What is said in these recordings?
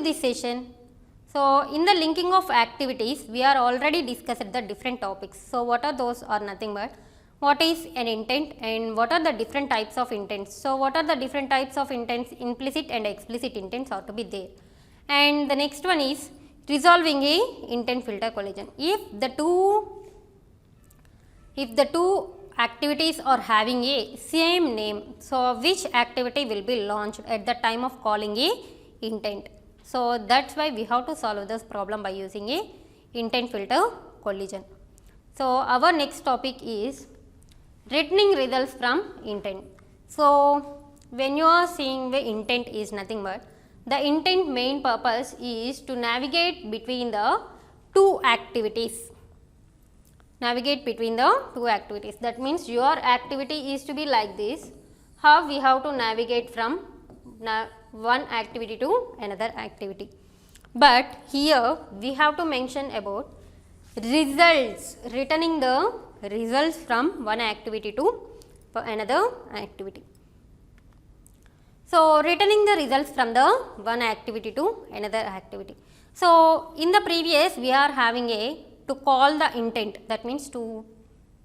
to this session. So, in the linking of activities, we are already discussed the different topics. So, what are those are nothing but what is an intent and what are the different types of intents. So, what are the different types of intents, implicit and explicit intents are to be there. And the next one is resolving a intent filter collision. If the two activities are having a same name, so which activity will be launched at the time of calling a intent. So, that is why we have to solve this problem by using a intent filter collision. So, our next topic is returning results from intent. So, when you are seeing the intent is nothing but the intent main purpose is to navigate between the two activities. Navigate between the two activities. That means your activity is to be like this. How we have to navigate from one activity to another activity. But here we have to mention about results, returning the results from one activity to another activity. So, returning the results from the one activity to another activity. So, in the previous we are having to call the intent, that means to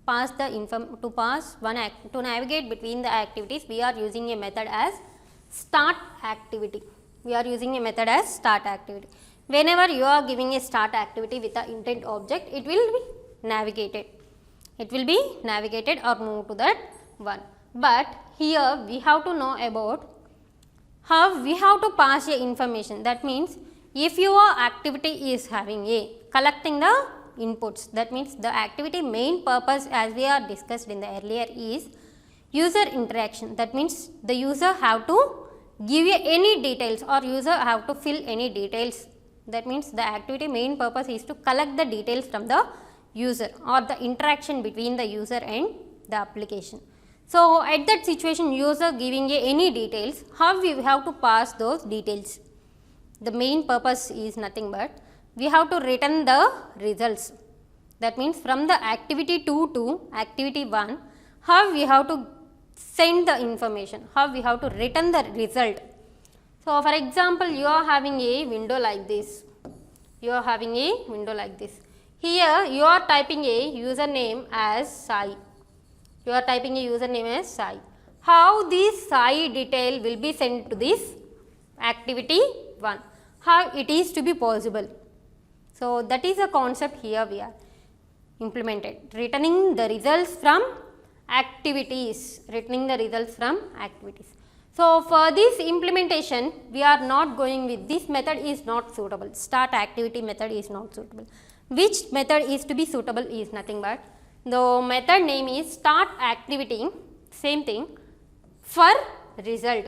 pass the to navigate between the activities, we are using a method as start activity. We are using a method as start activity. Whenever you are giving a start activity with the intent object, it will be navigated. It will be navigated or move to that one. But here we have to know about how we have to pass a information. That means if your activity is having a collecting the inputs, that means the activity main purpose as we are discussed in the earlier is user interaction. That means the user have to give you any details or user have to fill any details. That means the activity main purpose is to collect the details from the user or the interaction between the user and the application. So, at that situation user giving any details, how we have to pass those details? The main purpose is nothing but we have to return the results. That means from the activity 2 to activity 1, how we have to send the information, how we have to return the result. So, for example, you are having a window like this, you are having a window like this. Here you are typing a username as Sai, you are typing a username as Sai. How this Sai detail will be sent to this activity 1, how it is to be possible. So, that is a concept here we are implemented, returning the results from activities, returning the results from activities. So, for this implementation we are not going with this method is not suitable, start activity method is not suitable. Which method is to be suitable is nothing but the method name is start activity, same thing for result.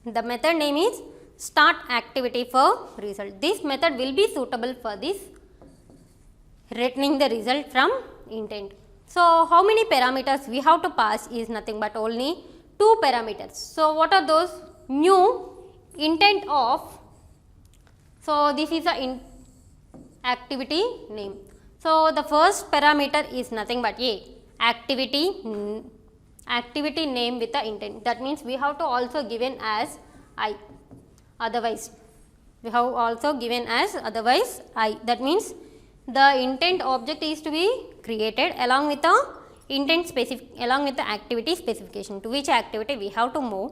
The method name is start activity for result. This method will be suitable for this returning the result from intent. So, how many parameters we have to pass is nothing but only 2 parameters. So, what are those? New intent of, so this is a activity name. So, the first parameter is nothing but a activity name with the intent. That means we have to also given as I, otherwise we have also given as otherwise I. That means the intent object is to be created along with the intent specific, along with the activity specification to which activity we have to move.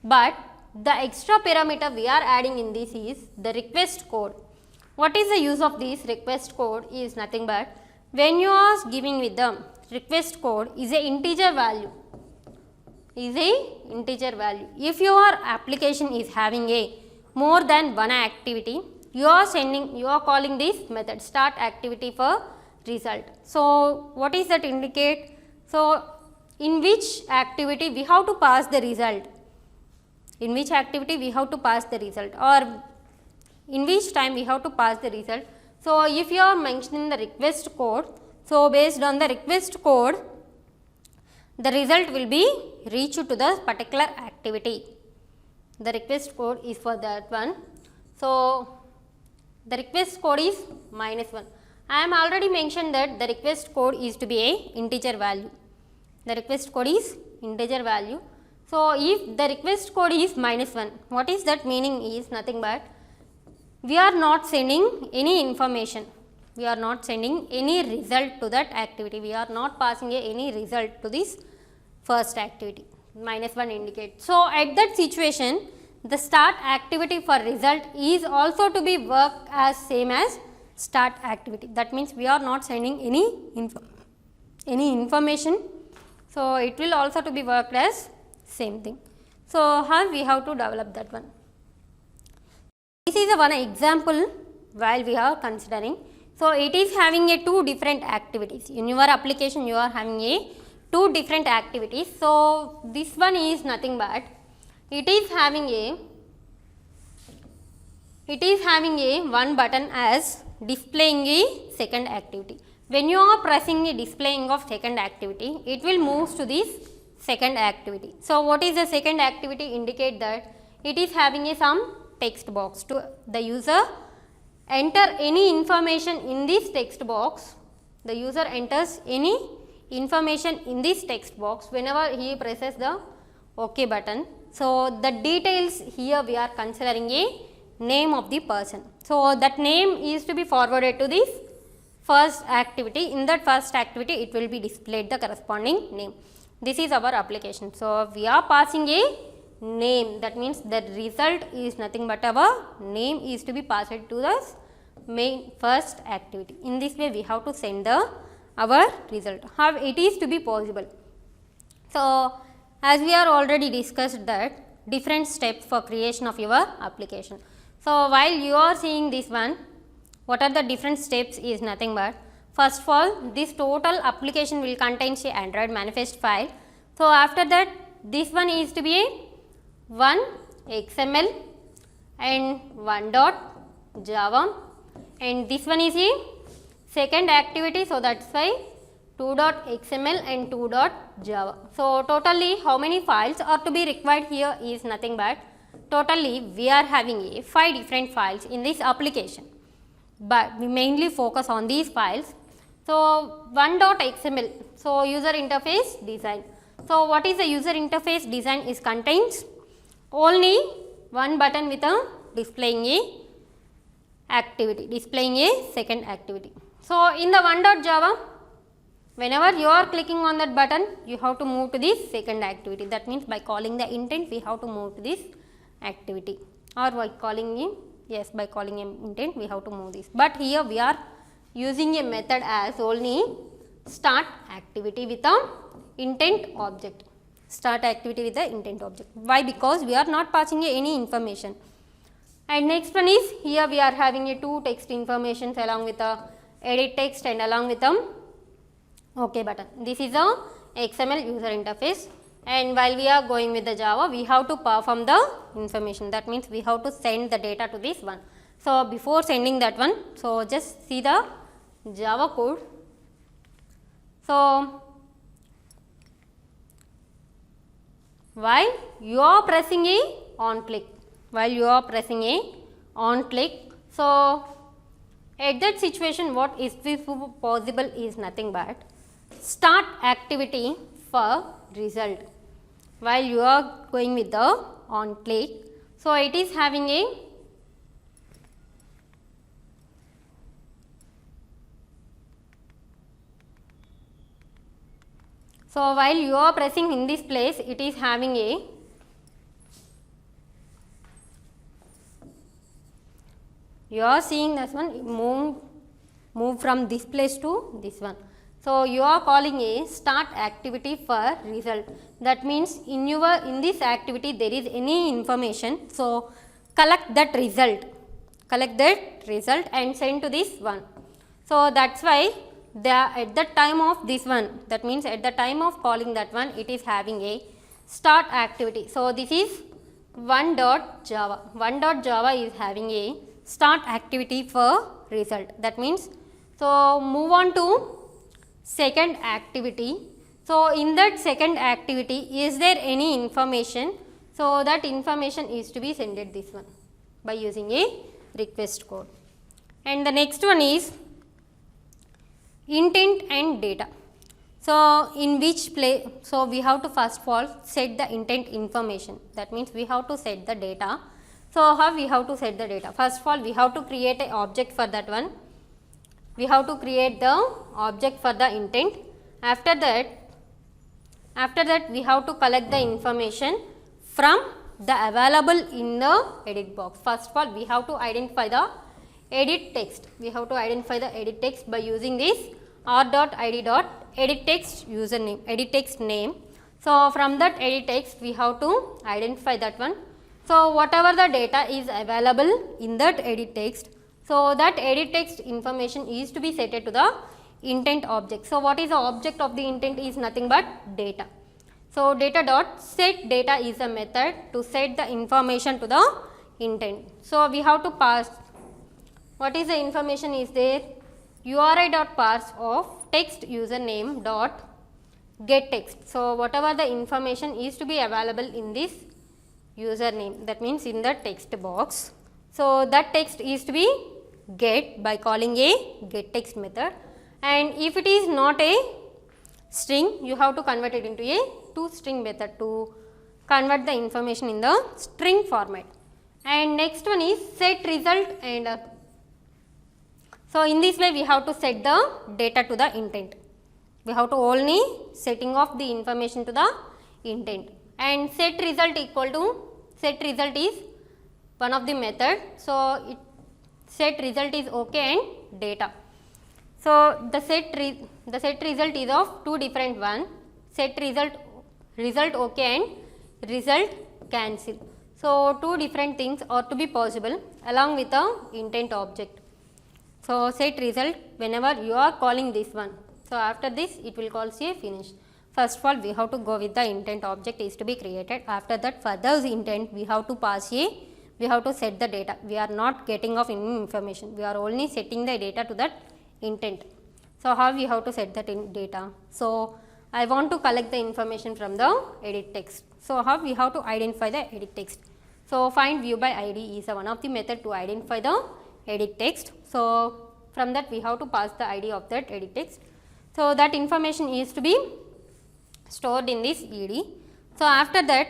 But the extra parameter we are adding in this is the request code. What is the use of this request code is nothing but when you are giving with the request code is a integer value, If your application is having a more than one activity, you are calling this method start activity for result. So, what is that indicate? So, in which activity we have to pass the result, in which activity we have to pass the result or in which time we have to pass the result. So, if you are mentioning the request code, so based on the request code the result will be reached to the particular activity. The request code is for that one. So, the request code is -1. I am already mentioned that the request code is to be a integer value. The request code is integer value. So, if the request code is -1, what is that meaning is nothing but we are not sending any information, we are not sending any result to that activity, we are not passing any result to this first activity, -1 indicates. So, at that situation the start activity for result is also to be worked as same as start activity. That means, we are not sending any information. So, it will also to be worked as same thing. So, how we have to develop that one. This is a one example while we are considering. So, it is having a two different activities. In your application you are having a two different activities. So, this one is nothing but it is having a one button as displaying a second activity. When you are pressing a displaying of second activity, it will move to this second activity. So, what is the second activity? Indicate that it is having a some text box to the user enter any information in this text box. The user enters any information in this text box whenever he presses the OK button. So, the details here we are considering a name of the person. So, that name is to be forwarded to this first activity. In that first activity it will be displayed the corresponding name. This is our application. So, we are passing a name, that means the result is nothing but our name is to be passed to the main first activity. In this way we have to send the our result. How it is to be possible? So, as we are already discussed that different steps for creation of your application. So, while you are seeing this one, what are the different steps is nothing but, first of all this total application will contain a Android manifest file. So, after that this one is to be a one XML and one .java, and this one is a second activity. So, that is why 2.xml and 2.java. So, totally how many files are to be required here is nothing but, totally we are having a 5 different files in this application, but we mainly focus on these files. So, 1.xml, so user interface design. So, what is the user interface design? Is contains only one button with a displaying a activity, displaying a second activity. So, in the 1.java, whenever you are clicking on that button, you have to move to this second activity. That means, by calling the intent, we have to move to this activity, or by calling in, yes, by calling intent, we have to move this. But here we are using a method as only start activity with a intent object. Start activity with the intent object. Why? Because we are not passing any information. And next one is, here we are having a two text informations along with a edit text and along with a OK button. This is a XML user interface, and while we are going with the Java, we have to perform the information. That means, we have to send the data to this one. So, before sending that one, so just see the Java code. So, while you are pressing a on click, so at that situation what is possible is nothing but start activity for result. While you are going with the on click, so it is having a while you are pressing in this place, it is having a you are seeing this one move from this place to this one. So, you are calling a start activity for result. That means, in this activity there is any information. So, collect that result and send to this one. So, that is why at the time of this one, that means at the time of calling that one, it is having a start activity. So, this is 1.java. 1.java is having a start activity for result. That means, so move on to second activity. So, in that second activity, is there any information? So, that information is to be sent this one by using a request code. And the next one is intent and data. So, in which place? So, we have to first of all set the intent information. That means, we have to set the data. So, how we have to set the data? First of all, we have to create an object for that one. We have to create the object for the intent. After that we have to collect the information from the available in the edit box. First of all, we have to identify the edit text. We have to identify the edit text by using this r.id.edit text username, edit text name. So, from that edit text we have to identify that one. So, whatever the data is available in that edit text, so that edit text information is to be set to the intent object. So, what is the object of the intent is nothing but data. So, data dot set data is a method to set the information to the intent. So, we have to pass what is the information is there, URI dot parse of text username dot get text. So, whatever the information is to be available in this username, that means in the text box. So, that text is to be get by calling a get text method, and if it is not a string, you have to convert it into a toString method to convert the information in the string format. And next one is set result, and so in this way we have to set the data to the intent. We have to only setting of the information to the intent, and set result equal to set result is one of the method. So, set result is okay and data. So, the set result is of two different one, set result okay and result cancel. So, two different things are to be possible along with the intent object. So, set result whenever you are calling this one. So, after this it will call a finish. First of all, we have to go with the intent object is to be created. After that, for those intent we have to pass we have to set the data. We are not getting of any information, we are only setting the data to that intent. So, how we have to set that in data? So, I want to collect the information from the edit text. So, how we have to identify the edit text? So, find view by ID is one of the method to identify the edit text. So, from that we have to pass the ID of that edit text. So, that information is to be stored in this ed. So, after that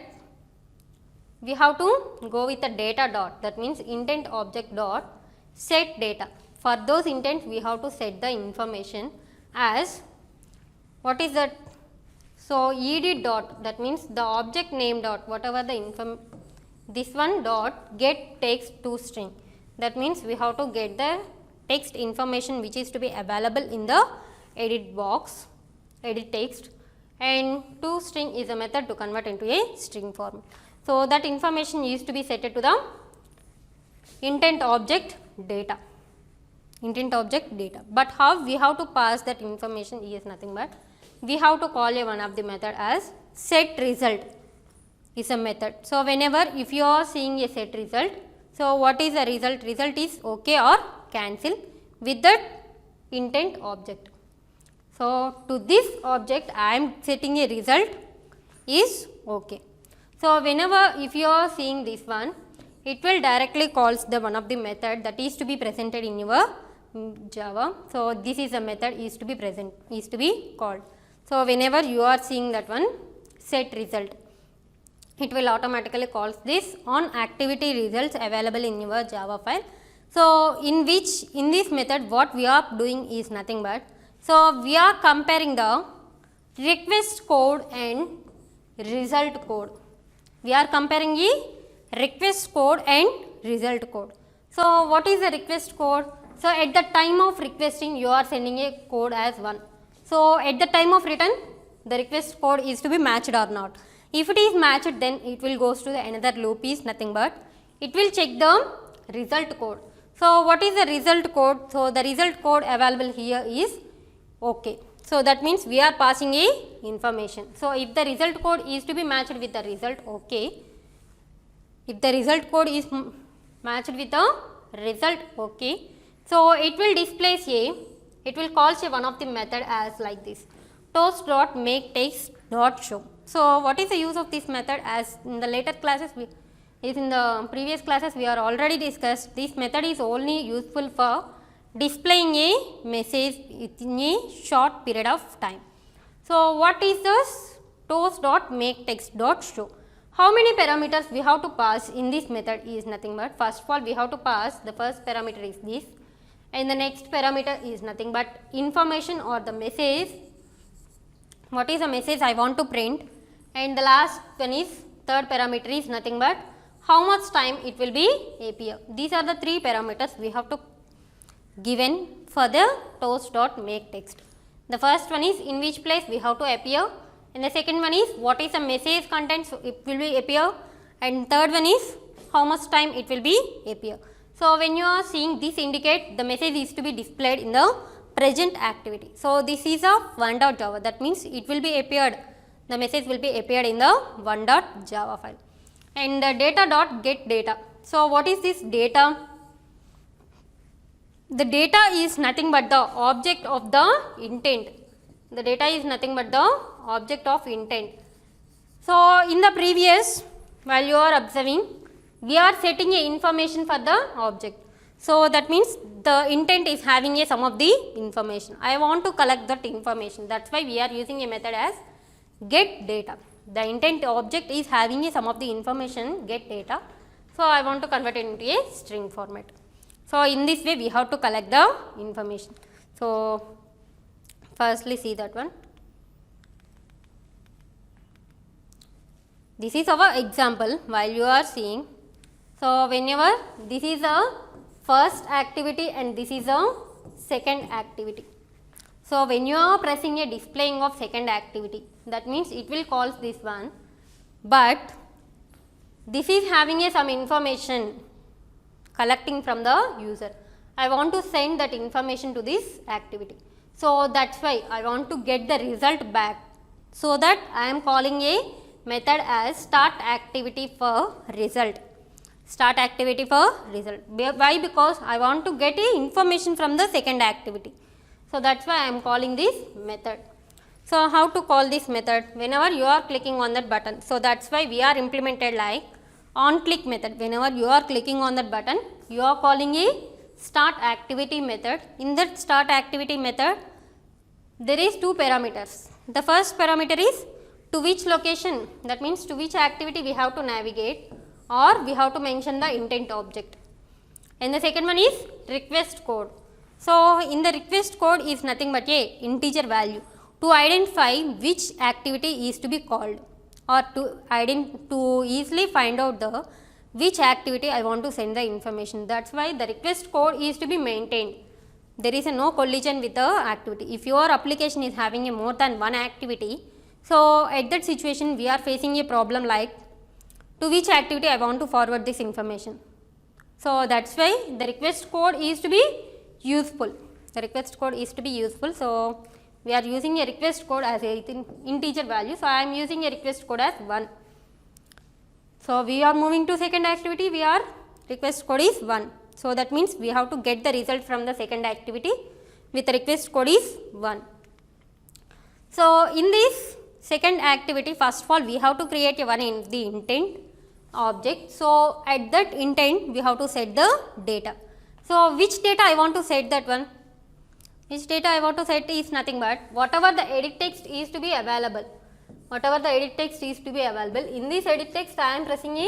we have to go with the data dot, that means intent object dot set data. For those intent we have to set the information as what is that? So, ed dot, that means the object name dot whatever the this one dot get text to string, that means we have to get the text information which is to be available in the edit box, edit text, and to string is a method to convert into a string form. So, that information is to be set to the intent object data, but how we have to pass that information is nothing but we have to call one of the method as set result is a method. So, whenever if you are seeing a set result, so what is the result? Result is okay or cancel with that intent object. So, to this object I am setting a result is okay. So, whenever if you are seeing this one, it will directly calls the one of the method that is to be presented in your Java. So, this is a method is to be called. So, whenever you are seeing that one set result, it will automatically calls this on activity results available in your Java file. So, in this method what we are doing is nothing but, so we are comparing the request code and result code. We are comparing the request code and result code. So, what is the request code? So, at the time of requesting you are sending a code as 1. So, at the time of return the request code is to be matched or not. If it is matched, then it will goes to the another loop is nothing but it will check the result code. So, what is the result code? So, the result code available here is okay. So, that means we are passing a information. So, if the result code is to be matched with the result okay, if the result code is matched with the result okay, so it will display it will call one of the method as like this toast.makeText.show. So, what is the use of this method? As in the later classes in the previous classes we are already discussed, this method is only useful for displaying a message in a short period of time. So, what is this toast.makeText.show? How many parameters we have to pass in this method is nothing but, first of all we have to pass the first parameter is this, and the next parameter is nothing but information or the message, what is the message I want to print, and the last one is third parameter is nothing but how much time it will be appear. These are the three parameters we have to given for the toast.makeText. The first one is in which place we have to appear, and the second one is what is the message content, so it will be appear, and third one is how much time it will be appear. So, when you are seeing this indicate the message is to be displayed in the present activity. So, this is a one.java, that means it will be appeared, the message will be appeared in the one.java file. And the data.getData. So, what is this data? The data is nothing but the object of the intent. The data is nothing but the object of intent. So, in the previous, while you are observing, we are setting a information for the object. So, that means the intent is having a some of the information. I want to collect that information, that is why we are using a method as get data. The intent object is having a some of the information, get data. So, I want to convert it into a string format. So, in this way we have to collect the information. So, firstly see that one. This is our example while you are seeing. So, whenever this is a first activity and this is a second activity. So, when you are pressing a displaying of second activity, that means it will call this one, but this is having a some information collecting from the user. I want to send that information to this activity. So, that is why I want to get the result back. So, that I am calling a method as start activity for result. Start activity for result. Why? Because I want to get a information from the second activity. So, that is why I am calling this method. So, how to call this method? Whenever you are clicking on that button. So, that is why we are implemented like on click method. Whenever you are clicking on that button, you are calling a start activity method. In that start activity method, there is two parameters. The first parameter is to which location, that means to which activity we have to navigate, or we have to mention the intent object, and the second one is request code. So, in the request code is nothing but a integer value to identify which activity is to be called, or to easily find out the which activity I want to send the information. That is why the request code is to be maintained. There is a no collision with the activity. If your application is having a more than one activity, so at that situation we are facing a problem like to which activity I want to forward this information. So, that is why the request code is to be useful. The request code is to be useful. So, we are using a request code as a integer value. So, I am using a request code as 1. So, we are moving to second activity, we are request code is 1. So, that means we have to get the result from the second activity with request code is 1. So, in this second activity, first of all we have to create a one in the intent object. So, at that intent we have to set the data. So, which data I want to set that one? Which data I want to set is nothing but whatever the edit text is to be available. Whatever the edit text is to be available, in this edit text I am pressing a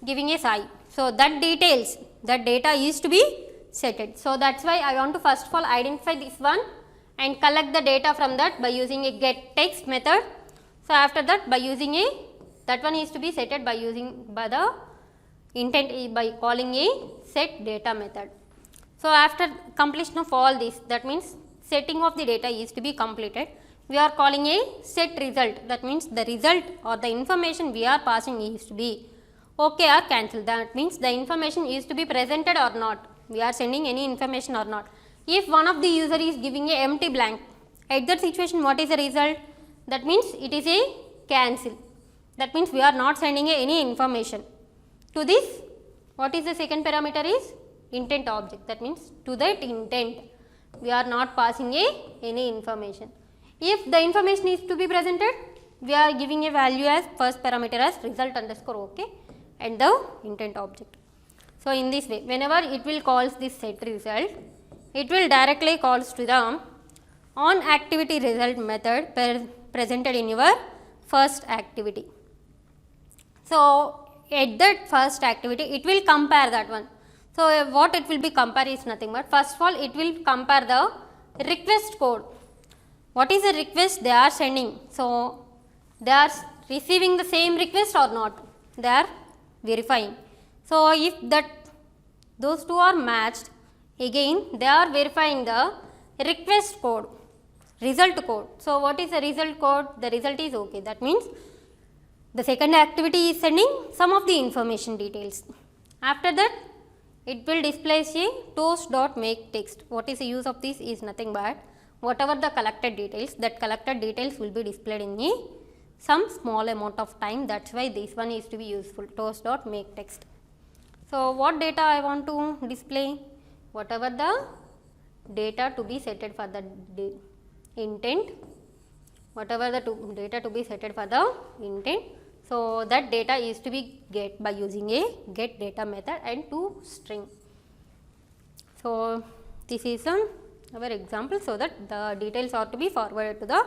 giving a psi. So, that details, that data is to be setted. So, that is why I want to first of all identify this one and collect the data from that by using a get text method. So, after that by using a that one is to be setted by using by the intent by calling a set data method. So, after completion of all this, that means setting of the data is to be completed, we are calling a set result, that means the result or the information we are passing is to be OK or cancel, that means the information is to be presented or not, we are sending any information or not. If one of the user is giving a empty blank, at that situation what is the result? That means it is a cancel, that means we are not sending any information. To this, what is the second parameter is intent object, that means to that intent we are not passing any information. If the information is to be presented, we are giving a value as first parameter as result underscore OK and the intent object. So, in this way whenever it will calls this set result, it will directly calls to the on activity result method presented in your first activity. So, at that first activity it will compare that one. So, what it will be compare is nothing but first of all it will compare the request code. What is the request they are sending? So, they are receiving the same request or not, they are verifying. So, if that those two are matched, again they are verifying the request code, result code. So, what is the result code? The result is okay, that means the second activity is sending some of the information details. After that it will display a toast.makeText. What is the use of this is nothing but whatever the collected details, that collected details will be displayed in some small amount of time, that is why this one is to be useful, toast.makeText. So, what data I want to display? Whatever the data to be setted for the intent, whatever the data to be setted for the intent. So, that data is to be get by using a get data method and to string. So, this is our example, so that the details are to be forwarded to the,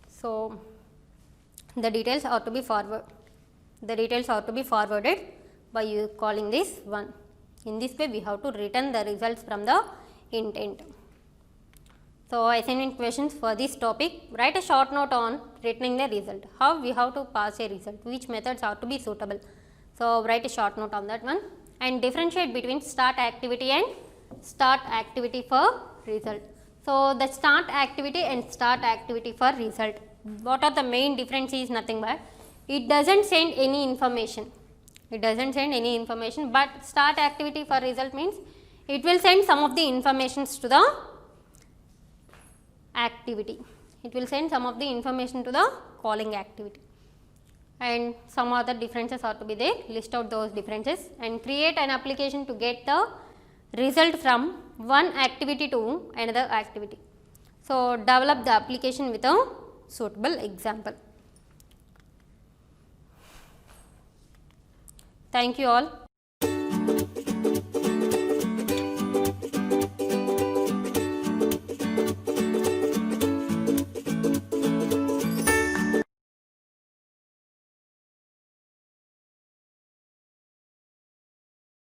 so the details are to be forwarded by you calling this one. In this way we have to return the results from the intent. So, assignment questions for this topic: write a short note on returning the result. How we have to pass a result, which methods are to be suitable. So, write a short note on that one and differentiate between start activity and start activity for result. So, the start activity and start activity for result, what are the main difference is nothing but it does not send any information, but start activity for result means it will send some of the informations to the activity, to the calling activity, and some other differences are to be there. List out those differences and create an application to get the result from one activity to another activity. So, develop the application with a suitable example. Thank you all.